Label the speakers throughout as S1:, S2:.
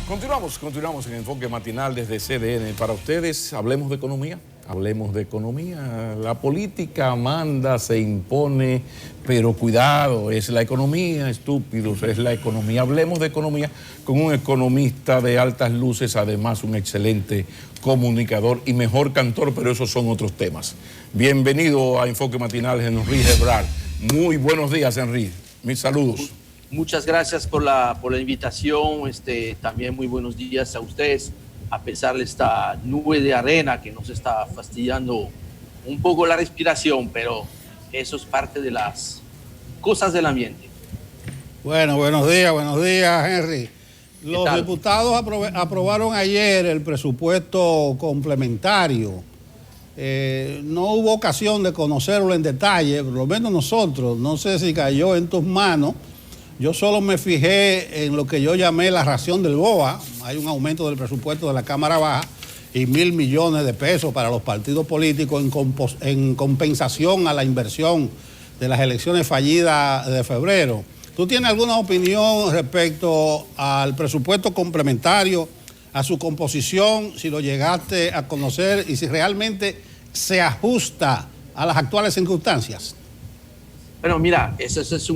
S1: Continuamos en Enfoque Matinal desde CDN. Para ustedes, hablemos de economía. Hablemos de economía. La política manda, se impone, pero cuidado, es la economía, estúpidos, es la economía. Hablemos de economía con un economista de altas luces, además un excelente comunicador y mejor cantor, pero esos son otros temas. Bienvenido a Enfoque Matinal, Henry Ebrard. Muy buenos días, Henry. Mis saludos.
S2: Muchas gracias por la invitación. También muy buenos días a ustedes, a pesar de esta nube de arena que nos está fastidiando un poco la respiración, pero eso es parte de las cosas del ambiente.
S3: Bueno, buenos días, Henry. Los diputados aprobaron ayer el presupuesto complementario. No hubo ocasión de conocerlo en detalle, por lo menos nosotros. No sé si cayó en tus manos. Yo solo me fijé en lo que yo llamé la ración del BOA. Hay un aumento del presupuesto de la Cámara Baja y 1.000 millones de pesos para los partidos políticos en compensación a la inversión de las elecciones fallidas de febrero. ¿Tú tienes alguna opinión respecto al presupuesto complementario, a su composición, si lo llegaste a conocer y si realmente se ajusta a las actuales circunstancias?
S2: Bueno, mira, eso es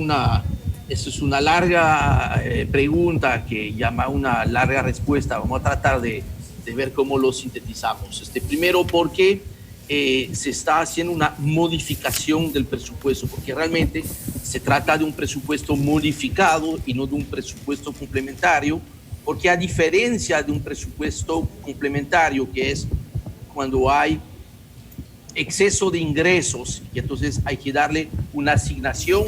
S2: una larga pregunta que llama una larga respuesta. Vamos a tratar de ver cómo lo sintetizamos. Primero, porque se está haciendo una modificación del presupuesto, porque realmente se trata de un presupuesto modificado y no de un presupuesto complementario, porque a diferencia de un presupuesto complementario, que es cuando hay exceso de ingresos y entonces hay que darle una asignación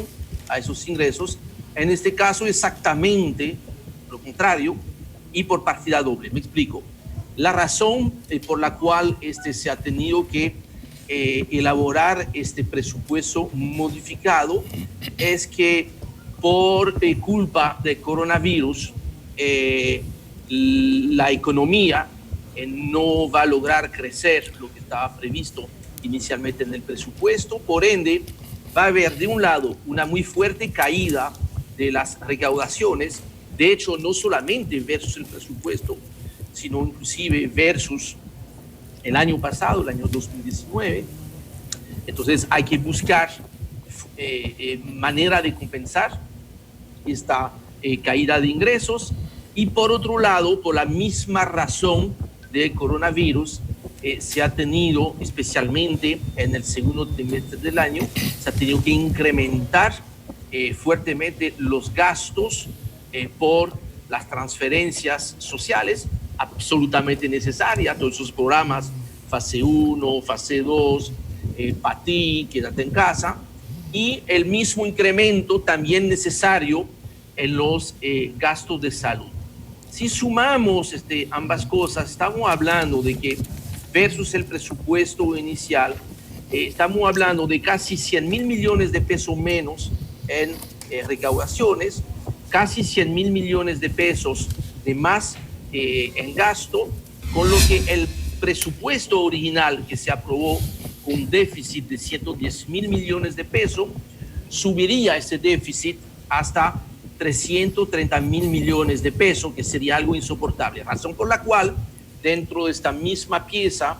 S2: a esos ingresos, en este caso exactamente lo contrario y por partida doble. Me explico. La razón por la cual se ha tenido que elaborar este presupuesto modificado es que por culpa del coronavirus la economía no va a lograr crecer lo que estaba previsto inicialmente en el presupuesto. Por ende, va a haber de un lado una muy fuerte caída de las recaudaciones, de hecho no solamente versus el presupuesto, sino inclusive versus el año pasado, el año 2019. Entonces hay que buscar manera de compensar esta caída de ingresos, y por otro lado, por la misma razón del coronavirus, se ha tenido, especialmente en el segundo trimestre del año, se ha tenido que incrementar fuertemente los gastos por las transferencias sociales absolutamente necesarias, todos esos programas, fase 1, fase 2, PATI, quédate en casa, y el mismo incremento también necesario en los gastos de salud. Si sumamos ambas cosas, estamos hablando de que versus el presupuesto inicial, estamos hablando de casi 100.000 millones de pesos menos en recaudaciones, casi 100.000 millones de pesos de más en gasto, con lo que el presupuesto original que se aprobó con un déficit de 110.000 millones de pesos, subiría ese déficit hasta 330.000 millones de pesos, que sería algo insoportable. Razón por la cual, dentro de esta misma pieza,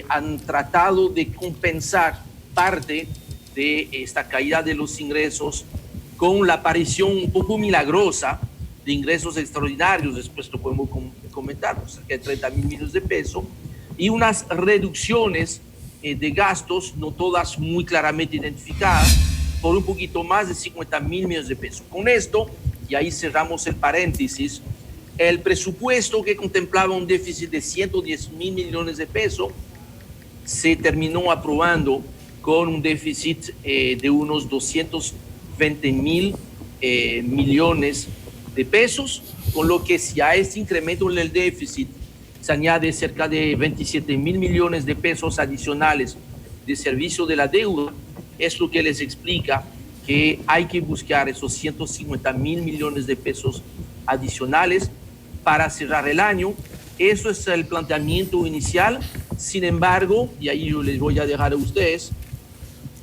S2: han tratado de compensar parte de esta caída de los ingresos con la aparición un poco milagrosa de ingresos extraordinarios, después lo podemos comentar, cerca de 30.000 millones de pesos, y unas reducciones de gastos, no todas muy claramente identificadas, por un poquito más de 50.000 millones de pesos. Con esto, y ahí cerramos el paréntesis, el presupuesto que contemplaba un déficit de 110.000 millones de pesos se terminó aprobando con un déficit de unos 220.000 millones de pesos, con lo que si a este incremento en el déficit se añade cerca de 27.000 millones de pesos adicionales de servicio de la deuda, es lo que les explica que hay que buscar esos 150.000 millones de pesos adicionales para cerrar el año. Eso es el planteamiento inicial. Sin embargo, y ahí yo les voy a dejar a ustedes,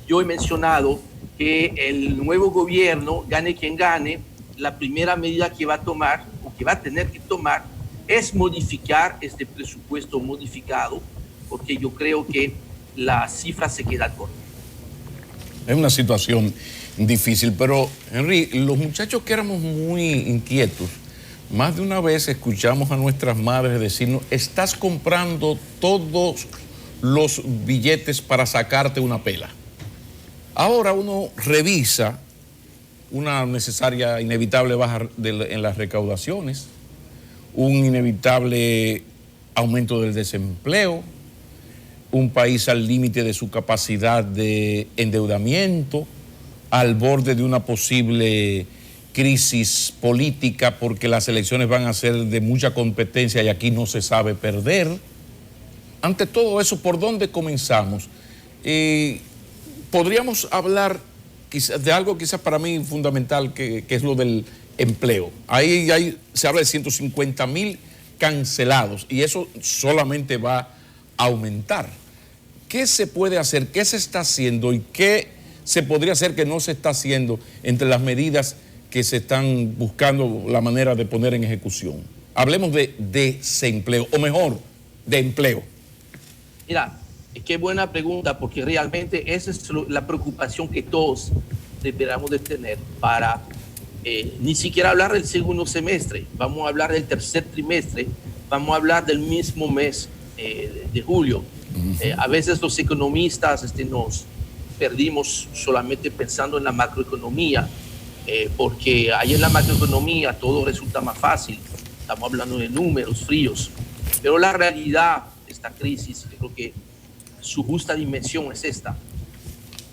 S2: yo he mencionado que el nuevo gobierno, gane quien gane, la primera medida que va a tomar o que va a tener que tomar es modificar este presupuesto modificado, porque yo creo que la cifra se queda corta.
S1: Es una situación difícil, pero Henry, los muchachos que éramos muy inquietos, más de una vez escuchamos a nuestras madres decirnos: estás comprando todos los billetes para sacarte una pela. Ahora uno revisa una necesaria, inevitable baja en las recaudaciones, un inevitable aumento del desempleo, un país al límite de su capacidad de endeudamiento, al borde de una posible crisis política porque las elecciones van a ser de mucha competencia y aquí no se sabe perder. Ante todo eso, ¿por dónde comenzamos? Podríamos hablar de algo quizás para mí fundamental, que es lo del empleo. Ahí se habla de 150,000 cancelados y eso solamente va a aumentar. ¿Qué se puede hacer? ¿Qué se está haciendo? ¿Y qué se podría hacer que no se está haciendo entre las medidas que se están buscando la manera de poner en ejecución? Hablemos de desempleo, o mejor, de empleo.
S2: Mira, qué buena pregunta, porque realmente esa es la preocupación que todos deberíamos de tener para ni siquiera hablar del segundo semestre. Vamos a hablar del tercer trimestre, vamos a hablar del mismo mes de julio. A veces los economistas nos perdimos solamente pensando en la macroeconomía, porque ahí en la macroeconomía todo resulta más fácil. Estamos hablando de números fríos, pero la realidad de esta crisis, yo creo que su justa dimensión es esta.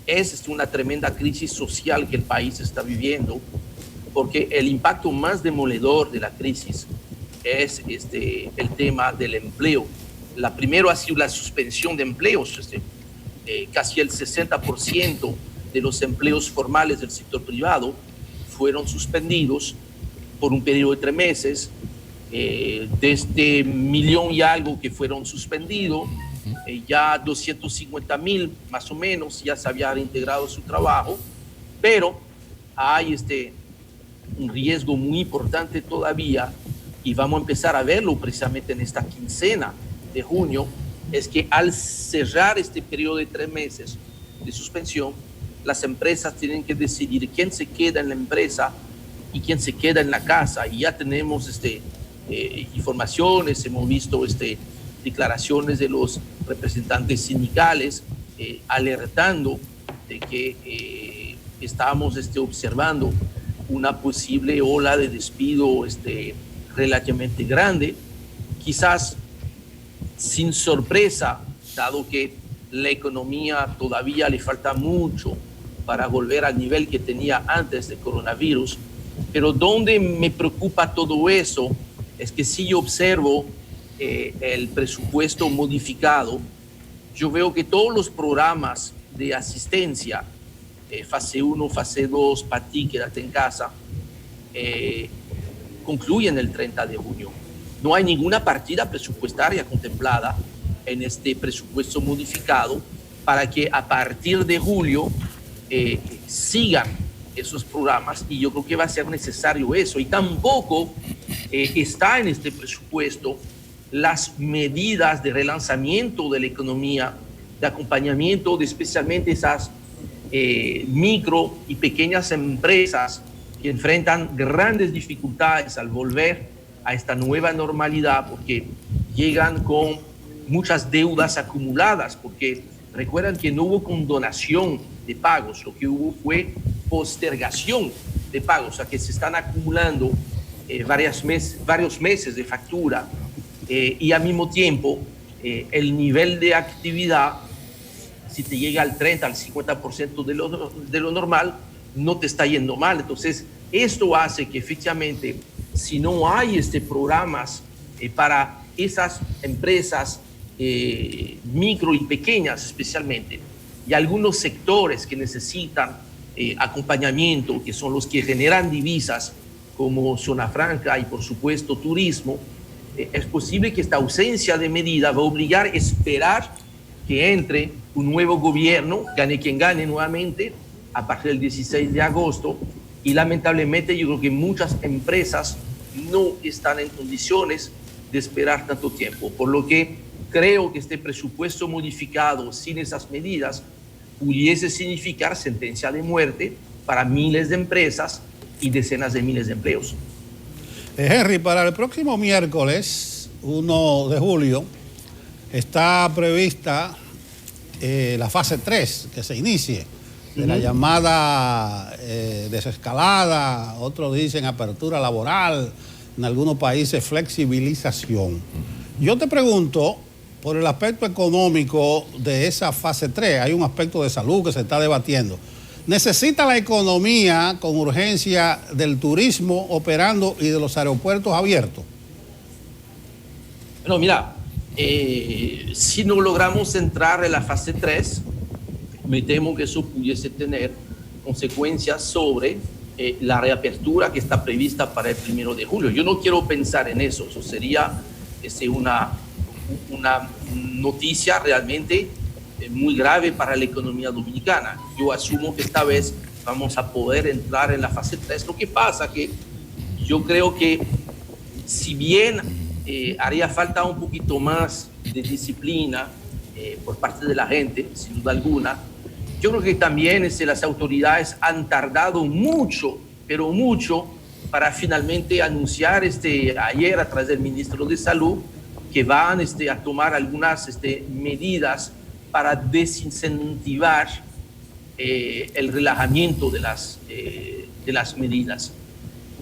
S2: Es una tremenda crisis social que el país está viviendo, porque el impacto más demoledor de la crisis es el tema del empleo. La primera ha sido la suspensión de empleos. Casi el 60% de los empleos formales del sector privado fueron suspendidos por un periodo de 3 meses. De este 1,000,000 y algo que fueron suspendidos, ya 250,000 más o menos ya se había reintegrado su trabajo, pero hay un riesgo muy importante todavía, y vamos a empezar a verlo precisamente en esta quincena de junio, es que al cerrar este periodo de 3 meses de suspensión, las empresas tienen que decidir quién se queda en la empresa y quién se queda en la casa, y ya tenemos informaciones, hemos visto declaraciones de los representantes sindicales alertando de que estábamos observando una posible ola de despido relativamente grande, quizás sin sorpresa, dado que la economía todavía le falta mucho para volver al nivel que tenía antes del coronavirus. Pero donde me preocupa todo eso es que si yo observo el presupuesto modificado, yo veo que todos los programas de asistencia, fase 1, fase 2, para ti, quédate en casa, concluyen el 30 de junio. No hay ninguna partida presupuestaria contemplada en este presupuesto modificado para que a partir de julio sigan esos programas, y yo creo que va a ser necesario eso. Y tampoco está en este presupuesto las medidas de relanzamiento de la economía, de acompañamiento de especialmente esas micro y pequeñas empresas que enfrentan grandes dificultades al volver a esta nueva normalidad, porque llegan con muchas deudas acumuladas, porque recuerdan que no hubo condonación de pagos, lo que hubo fue postergación de pagos, o sea que se están acumulando varios meses de factura, y al mismo tiempo el nivel de actividad, si te llega al 30, al 50% de lo normal, no te está yendo mal. Entonces esto hace que efectivamente, si no hay programas para esas empresas micro y pequeñas especialmente, y algunos sectores que necesitan acompañamiento, que son los que generan divisas, como zona franca y por supuesto turismo, es posible que esta ausencia de medida va a obligar a esperar que entre un nuevo gobierno, gane quien gane nuevamente, a partir del 16 de agosto, y lamentablemente yo creo que muchas empresas no están en condiciones de esperar tanto tiempo. Por lo que creo que este presupuesto modificado sin esas medidas pudiese significar sentencia de muerte para miles de empresas y decenas de miles de empleos.
S3: Henry, para el próximo miércoles, 1 de julio, está prevista la fase 3 que se inicie de la llamada desescalada, otros dicen apertura laboral, en algunos países flexibilización. Yo te pregunto por el aspecto económico de esa fase 3, hay un aspecto de salud que se está debatiendo. ¿Necesita la economía con urgencia del turismo operando y de los aeropuertos abiertos?
S2: Bueno, mira, si no logramos entrar en la fase 3, me temo que eso pudiese tener consecuencias sobre la reapertura que está prevista para el 1 de julio. Yo no quiero pensar en eso, eso sería una noticia realmente muy grave para la economía dominicana. Yo asumo que esta vez vamos a poder entrar en la fase 3. Lo que pasa que yo creo que si bien haría falta un poquito más de disciplina por parte de la gente, sin duda alguna, yo creo que también las autoridades han tardado mucho, pero mucho, para finalmente anunciar ayer a través del ministro de Salud que van a tomar algunas medidas para desincentivar el relajamiento de las medidas.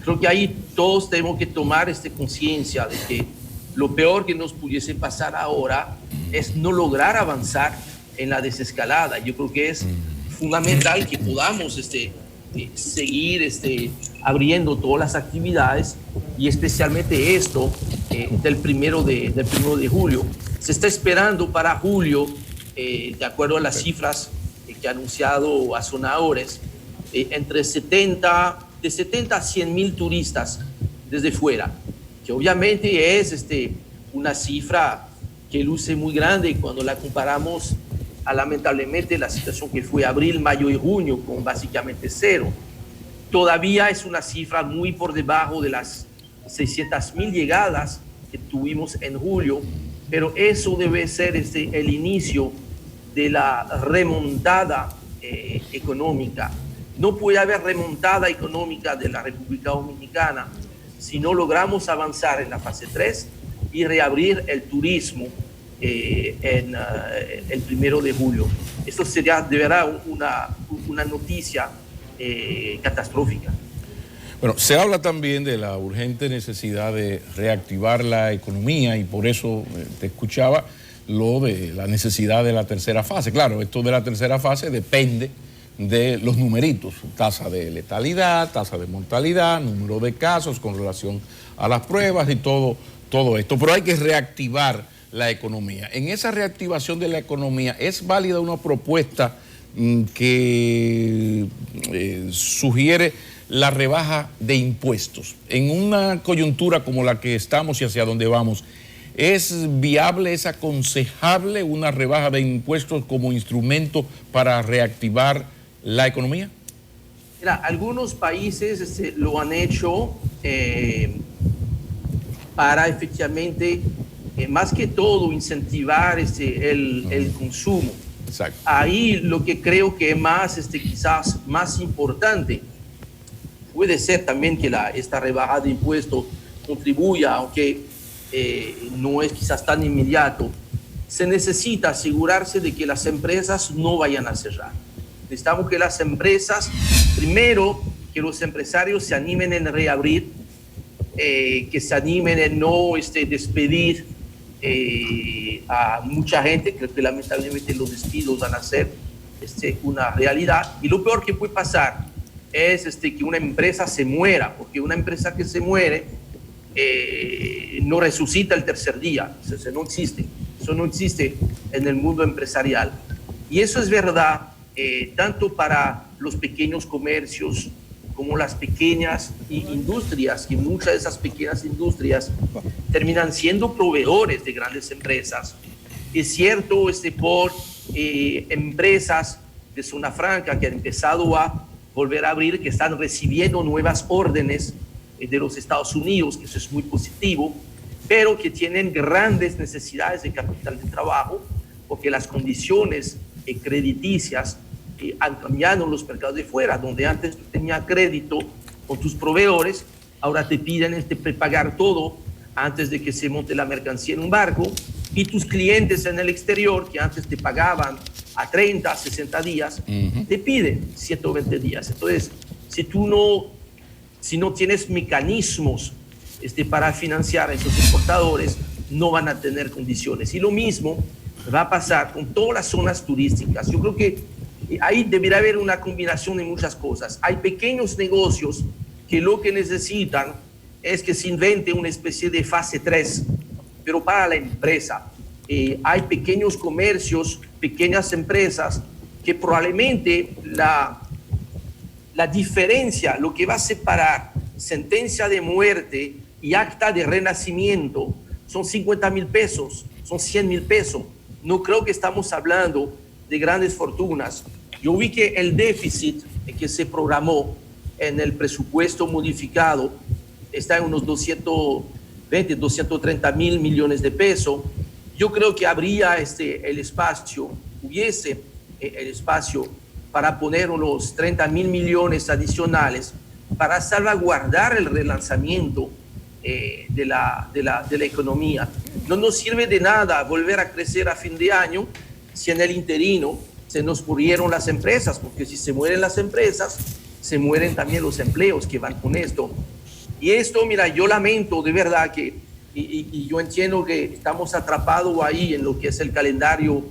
S2: Creo que ahí todos tenemos que tomar conciencia de que lo peor que nos pudiese pasar ahora es no lograr avanzar en la desescalada. Yo creo que es fundamental que podamos seguir abriendo todas las actividades y especialmente esto del 1 de julio. Se está esperando para julio, de acuerdo a las cifras que ha anunciado hace unas horas, de 70 a 100 mil turistas desde fuera, que obviamente es una cifra que luce muy grande cuando la comparamos a, lamentablemente, la situación que fue abril, mayo y junio, con básicamente cero. Todavía es una cifra muy por debajo de las 600.000 llegadas que tuvimos en julio, pero eso debe ser el inicio de la remontada económica. No puede haber remontada económica de la República Dominicana si no logramos avanzar en la fase 3 y reabrir el turismo en el 1 de julio. Esto sería de verdad una noticia catastrófica.
S1: Bueno, se habla también de la urgente necesidad de reactivar la economía y por eso te escuchaba lo de la necesidad de la tercera fase. Claro, esto de la tercera fase depende de los numeritos, tasa de letalidad, tasa de mortalidad, número de casos con relación a las pruebas y todo esto. Pero hay que reactivar la economía. En esa reactivación de la economía, ¿es válida una propuesta que sugiere la rebaja de impuestos? En una coyuntura como la que estamos y hacia donde vamos, ¿es viable, es aconsejable una rebaja de impuestos como instrumento para reactivar la economía?
S2: Mira, algunos países lo han hecho para efectivamente, más que todo, incentivar el consumo.
S1: Exacto.
S2: Ahí lo que creo que más, quizás más importante, puede ser también que esta rebaja de impuestos contribuya, aunque no es quizás tan inmediato. Se necesita asegurarse de que las empresas no vayan a cerrar. Necesitamos que las empresas, primero, que los empresarios se animen en reabrir, que se animen en no despedir a mucha gente. Creo que lamentablemente los despidos van a ser una realidad. Y lo peor que puede pasar es que una empresa se muera, porque una empresa que se muere no resucita el tercer día. Eso no existe. Eso no existe en el mundo empresarial. Y eso es verdad tanto para los pequeños comercios como las pequeñas industrias, que muchas de esas pequeñas industrias terminan siendo proveedores de grandes empresas. Es cierto por empresas de zona franca que han empezado a volver a abrir, que están recibiendo nuevas órdenes de los Estados Unidos, que eso es muy positivo, pero que tienen grandes necesidades de capital de trabajo, porque las condiciones crediticias han cambiado en los mercados de fuera, donde antes tú tenías crédito con tus proveedores, ahora te piden prepagar todo antes de que se monte la mercancía en un barco, y tus clientes en el exterior, que antes te pagaban a 30, 60 días, te piden 120 días. Entonces, si no tienes mecanismos para financiar a esos exportadores, no van a tener condiciones. Y lo mismo va a pasar con todas las zonas turísticas. Yo creo que ahí debería haber una combinación de muchas cosas. Hay pequeños negocios que lo que necesitan es que se invente una especie de fase 3, pero para la empresa. Hay pequeños comercios, pequeñas empresas que probablemente la diferencia, lo que va a separar sentencia de muerte y acta de renacimiento son 50,000 pesos, son 100,000 pesos. No creo que estamos hablando de grandes fortunas. Yo vi que el déficit que se programó en el presupuesto modificado está en unos 220, 230 mil millones de pesos. Yo creo que habría hubiese el espacio para poner unos 30 mil millones adicionales para salvaguardar el relanzamiento de la economía. No nos sirve de nada volver a crecer a fin de año si en el interino se nos murieron las empresas, porque si se mueren las empresas, se mueren también los empleos que van con esto. Y esto, mira, yo lamento de verdad que, y yo entiendo que estamos atrapados ahí en lo que es el calendario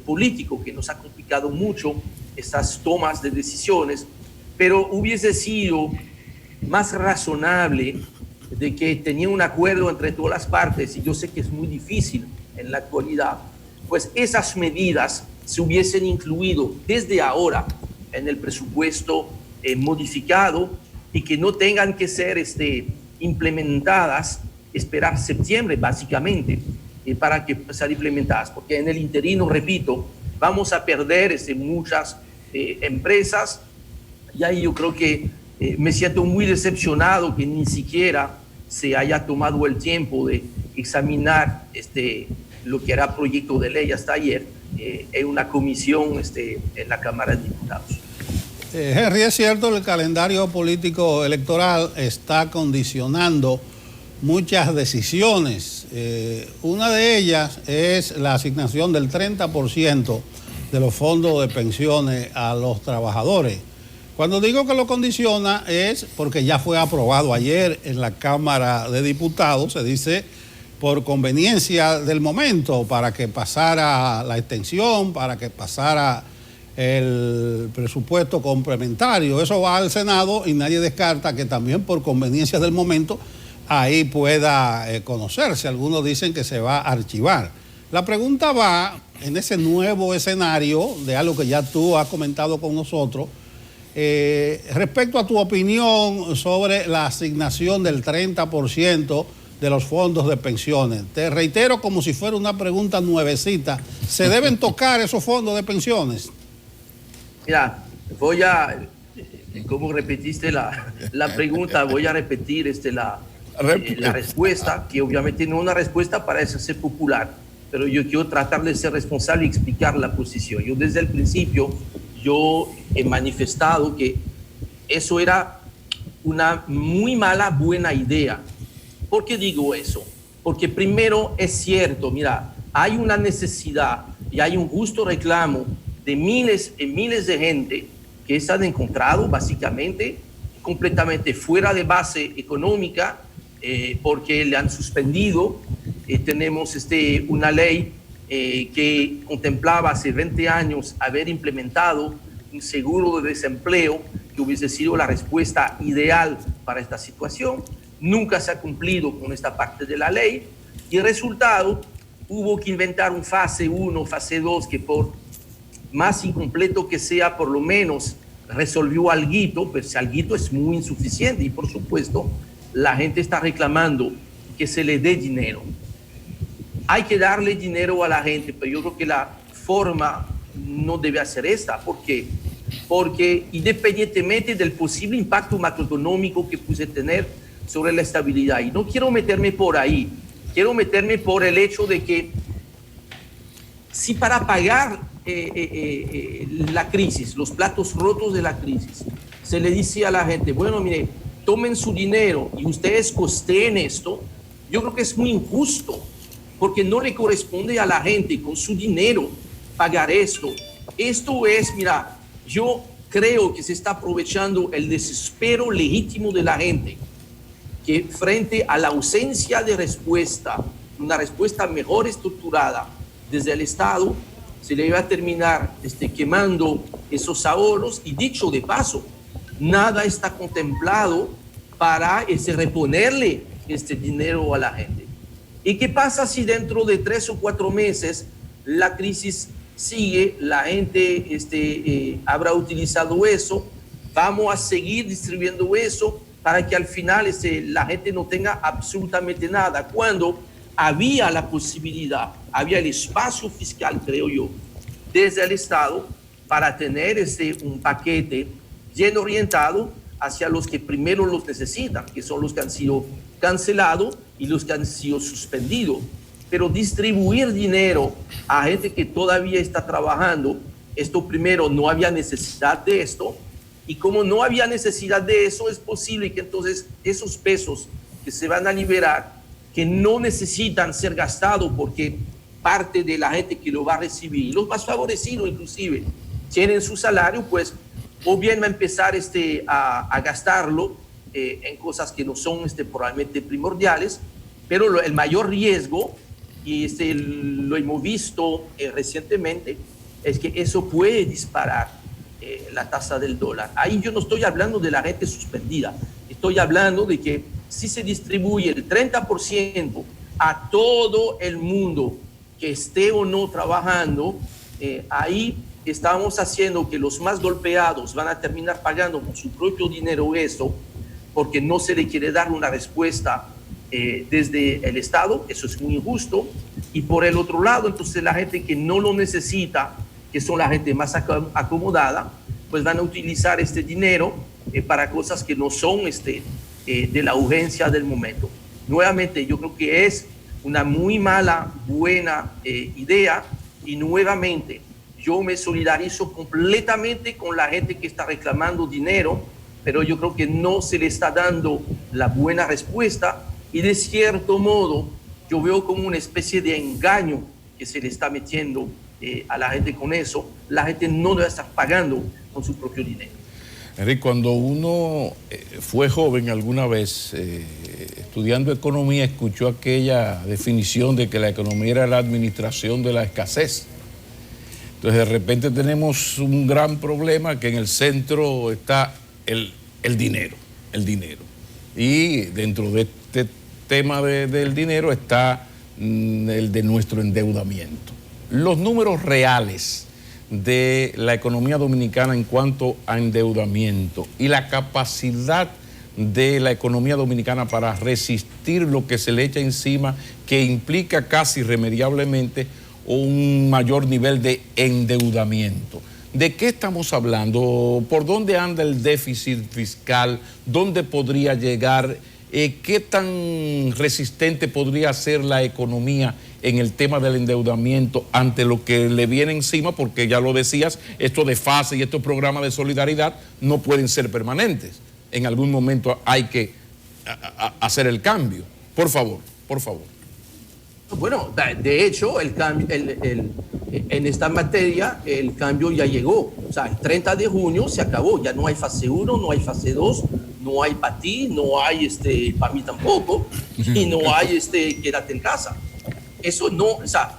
S2: político, que nos ha complicado mucho estas tomas de decisiones, pero hubiese sido más razonable de que tenía un acuerdo entre todas las partes, y yo sé que es muy difícil en la actualidad, pues esas medidas se hubiesen incluido desde ahora en el presupuesto modificado, y que no tengan que ser implementadas, esperar septiembre básicamente para que sean implementadas, porque en el interino, repito, vamos a perder muchas empresas, y ahí yo creo que me siento muy decepcionado que ni siquiera se haya tomado el tiempo de examinar lo que era proyecto de ley hasta ayer en una comisión en la Cámara de Diputados.
S3: Henry, es cierto, el calendario político electoral está condicionando muchas decisiones. Una de ellas es la asignación del 30% de los fondos de pensiones a los trabajadores. Cuando digo que lo condiciona es porque ya fue aprobado ayer en la Cámara de Diputados, se dice por conveniencia del momento, para que pasara la extensión, para que pasara el presupuesto complementario. Eso va al Senado y nadie descarta que también por conveniencia del momento ahí pueda conocerse. Algunos dicen que se va a archivar. La pregunta va en ese nuevo escenario de algo que ya tú has comentado con nosotros, respecto a tu opinión sobre la asignación del 30% de los fondos de pensiones. Te reitero como si fuera una pregunta nuevecita. ¿Se deben tocar esos fondos de pensiones?
S2: Mira, como repetiste la pregunta, voy a repetir la respuesta, que obviamente no es una respuesta para ser popular, pero yo quiero tratar de ser responsable y explicar la posición. Yo desde el principio, yo he manifestado que eso era una muy mala, buena idea. ¿Por qué digo eso? Porque primero es cierto, mira, hay una necesidad y hay un justo reclamo de miles y miles de gente que se han encontrado básicamente completamente fuera de base económica porque le han suspendido. Tenemos una ley que contemplaba hace 20 años haber implementado un seguro de desempleo que hubiese sido la respuesta ideal para esta situación. Nunca se ha cumplido con esta parte de la ley y el resultado hubo que inventar un fase 1, fase 2 que por más incompleto que sea, por lo menos resolvió alguito, pero ese alguito es muy insuficiente y por supuesto la gente está reclamando que se le dé dinero. Hay que darle dinero a la gente, pero yo creo que la forma no debe ser esta. ¿Por qué? Porque independientemente del posible impacto macroeconómico que puede tener sobre la estabilidad, y no quiero meterme por ahí, quiero meterme por el hecho de que si para pagar la crisis, los platos rotos de la crisis, se le dice a la gente, bueno, mire, tomen su dinero y ustedes costeen esto, yo creo que es muy injusto, porque no le corresponde a la gente con su dinero pagar esto. Esto es, mira, yo creo que se está aprovechando el desespero legítimo de la gente, que frente a la ausencia de respuesta, una respuesta mejor estructurada desde el Estado, se le va a terminar quemando esos ahorros. Y dicho de paso, nada está contemplado para reponerle este dinero a la gente. ¿Y qué pasa si dentro de 3 o 4 meses la crisis sigue, la gente habrá utilizado eso, vamos a seguir distribuyendo eso para que al final la gente no tenga absolutamente nada? Cuando había la posibilidad, había el espacio fiscal, creo yo, desde el Estado para tener un paquete bien orientado hacia los que primero los necesitan, que son los que han sido cancelados y los que han sido suspendidos. Pero distribuir dinero a gente que todavía está trabajando, esto primero, no había necesidad de esto, y como no había necesidad de eso, es posible que entonces esos pesos que se van a liberar, que no necesitan ser gastados porque parte de la gente que lo va a recibir, los más favorecidos inclusive, tienen su salario, pues o bien va a empezar a gastarlo en cosas que no son probablemente primordiales, pero el mayor riesgo, y lo hemos visto recientemente, es que eso puede disparar la tasa del dólar. Ahí yo no estoy hablando de la gente suspendida, estoy hablando de que si se distribuye el 30% a todo el mundo que esté o no trabajando, ahí estamos haciendo que los más golpeados van a terminar pagando con su propio dinero eso, porque no se le quiere dar una respuesta desde el Estado. Eso es muy injusto. Y por el otro lado, entonces la gente que no lo necesita, que son la gente más acomodada, pues van a utilizar este dinero para cosas que no son de la urgencia del momento. Nuevamente, yo creo que es una muy mala, buena idea, y nuevamente yo me solidarizo completamente con la gente que está reclamando dinero, pero yo creo que no se le está dando la buena respuesta, y de cierto modo yo veo como una especie de engaño que se le está metiendo a la gente con eso. La gente no debe estar pagando con su propio dinero.
S1: Enrique, cuando uno fue joven alguna vez, estudiando economía, escuchó aquella definición de que la economía era la administración de la escasez. Entonces, de repente tenemos un gran problema, que en el centro está el dinero. Y dentro de este tema del dinero está el de nuestro endeudamiento. Los números reales de la economía dominicana en cuanto a endeudamiento y la capacidad de la economía dominicana para resistir lo que se le echa encima, que implica casi irremediablemente un mayor nivel de endeudamiento. ¿De qué estamos hablando? ¿Por dónde anda el déficit fiscal? ¿Dónde podría llegar? ¿Qué tan resistente podría ser la economía en el tema del endeudamiento ante lo que le viene encima? Porque ya lo decías, estos desfases y estos programas de solidaridad no pueden ser permanentes. En algún momento hay que hacer el cambio. Por favor.
S2: Bueno, de hecho, el cambio, en esta materia, el cambio ya llegó. O sea, el 30 de junio se acabó. Ya no hay fase 1, no hay fase 2, no hay para ti, no hay para mí tampoco, y no hay quédate en casa. Eso no, o sea,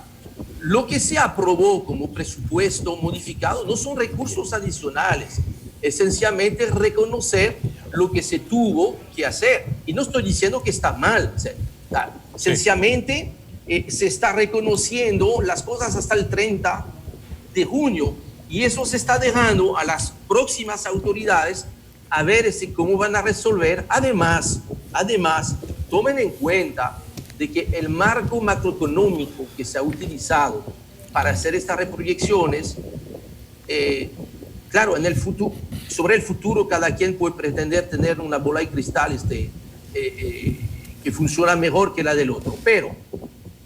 S2: lo que se aprobó como presupuesto modificado no son recursos adicionales. Esencialmente es reconocer lo que se tuvo que hacer. Y no estoy diciendo que está mal. O sea, esencialmente se está reconociendo las cosas hasta el 30 de junio, y eso se está dejando a las próximas autoridades a ver cómo van a resolver. Además, tomen en cuenta de que el marco macroeconómico que se ha utilizado para hacer estas reproyecciones, claro, en el futuro, sobre el futuro cada quien puede pretender tener una bola de cristal que funciona mejor que la del otro, pero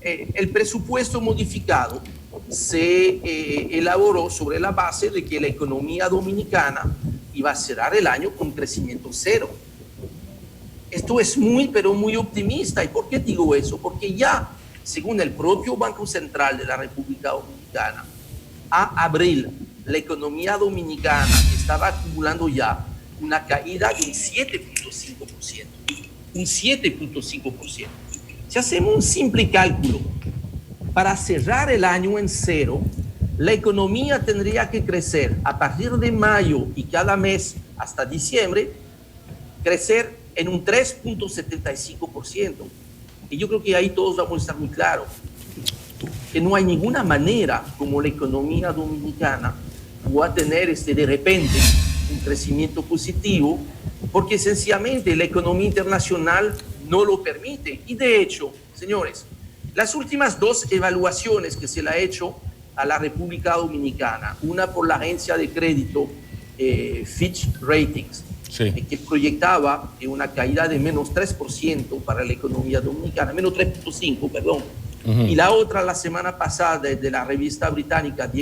S2: el presupuesto modificado se elaboró sobre la base de que la economía dominicana iba a cerrar el año con crecimiento cero. Esto es muy, pero muy optimista. ¿Y por qué digo eso? Porque ya, según el propio Banco Central de la República Dominicana, a abril, la economía dominicana estaba acumulando ya una caída de un 7.5%. Un 7.5%. Si hacemos un simple cálculo, para cerrar el año en cero, la economía tendría que crecer a partir de mayo y cada mes hasta diciembre, crecer en un 3.75%. Y yo creo que ahí todos vamos a estar muy claros que no hay ninguna manera como la economía dominicana va a tener de repente un crecimiento positivo, porque sencillamente la economía internacional no lo permite. Y de hecho, señores, las últimas dos evaluaciones que se le ha hecho a la República Dominicana, una por la agencia de crédito Fitch Ratings,
S1: sí,
S2: que proyectaba una caída de menos 3% para la economía dominicana, menos 3.5%, perdón. Y la otra, la semana pasada, de la revista británica The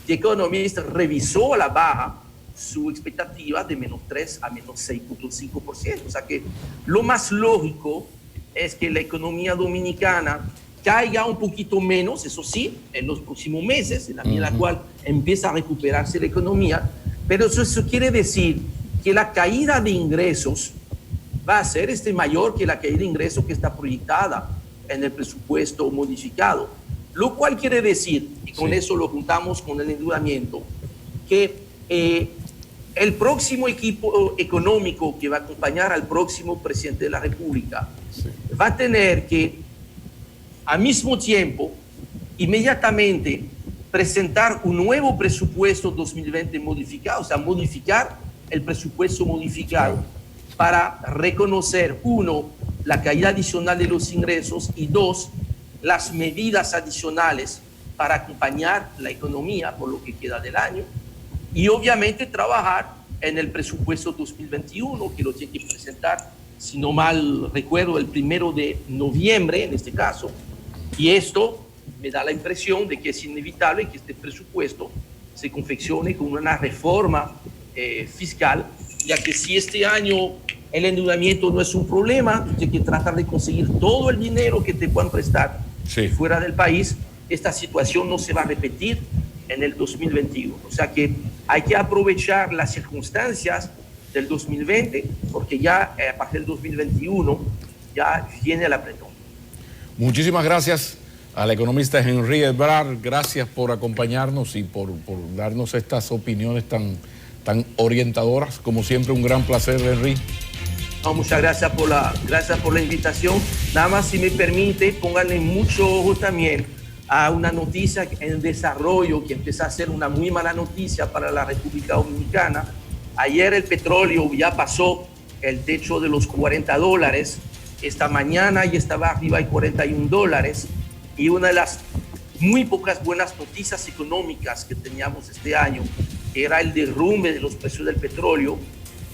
S2: Economist revisó a la baja su expectativa de menos 3 a menos 6.5%. O sea que lo más lógico es que la economía dominicana caiga un poquito menos, eso sí, en los próximos meses, en la medida en la cual empieza a recuperarse la economía, pero eso quiere decir que la caída de ingresos va a ser mayor que la caída de ingresos que está proyectada en el presupuesto modificado, lo cual quiere decir, y con eso lo juntamos con el endeudamiento, que el próximo equipo económico que va a acompañar al próximo presidente de la República va a tener que, al mismo tiempo, inmediatamente presentar un nuevo presupuesto 2020 modificado, o sea, modificar el presupuesto modificado para reconocer, uno, la caída adicional de los ingresos y dos, las medidas adicionales para acompañar la economía por lo que queda del año y obviamente trabajar en el presupuesto 2021 que lo tiene que presentar, si no mal recuerdo, el 1 de noviembre en este caso, y esto me da la impresión de que es inevitable que este presupuesto se confeccione con una reforma fiscal, ya que si este año el endeudamiento no es un problema, hay que tratar de conseguir todo el dinero que te puedan prestar fuera del país. Esta situación no se va a repetir en el 2021. O sea que hay que aprovechar las circunstancias del 2020, porque ya a partir del 2021 ya viene el apretón.
S1: Muchísimas gracias al economista Henry Ebrard. Gracias por acompañarnos y por darnos estas opiniones tan orientadoras. Como siempre, un gran placer, Henry.
S2: No, muchas gracias por la invitación. Nada más, si me permite, pónganle mucho ojo también a una noticia en desarrollo que empieza a ser una muy mala noticia para la República Dominicana. Ayer el petróleo ya pasó el techo de los $40. Esta mañana ya estaba arriba de $41. Y una de las muy pocas buenas noticias económicas que teníamos este año, que era el derrumbe de los precios del petróleo,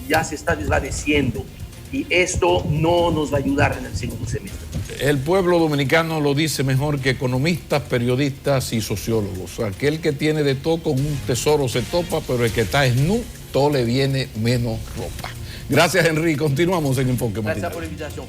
S2: ya se está desvaneciendo. Y esto no nos va a ayudar en el segundo semestre.
S1: El pueblo dominicano lo dice mejor que economistas, periodistas y sociólogos. Aquel que tiene de todo con un tesoro se topa, pero el que está desnudo, todo le viene menos ropa. Gracias, Henry. Continuamos en Enfoque Matinal.
S2: Gracias por la invitación.